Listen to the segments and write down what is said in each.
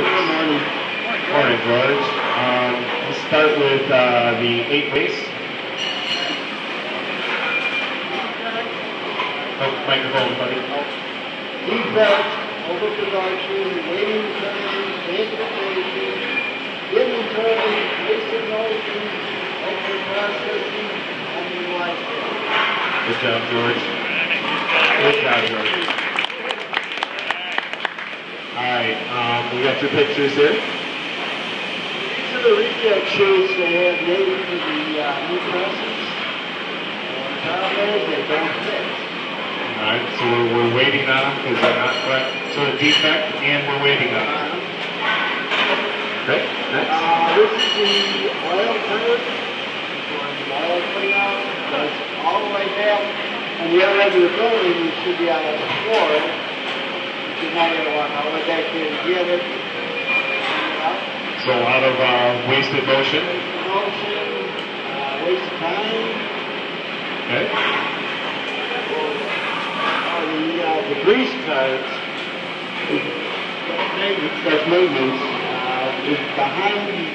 Good morning. Morning, George. Let's start with the 8 waist. Oh, microphone, buddy. Defense, overproduction, waiting time, transportation, inventory, basic motion, extra processing, and lifestyle. Good job, George. Good job, George. All right, we got your pictures here. These are the reject sheets they have native to the new presses. On top of those, they don't fit. All right, so we're waiting on them because they're not correct. So the defect, and we're waiting on them. Okay, next. This is the oil curve. For the oil cleanout, goes all the way down. On the other end of the building, you should be out on the floor. You're not going to want all the way back there to get it. So out of wasted motion. Motion, waste of time. Okay. The grease cards, that's maintenance, is behind the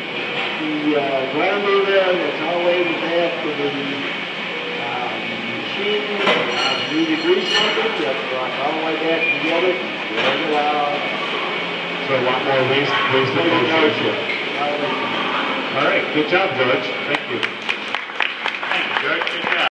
grounder there, and it's all the way to the back of the machine. Need a grease something, you have to walk all the way back to get it, drag it out. So a lot more wasted motion. All right, good job, George. Thank you.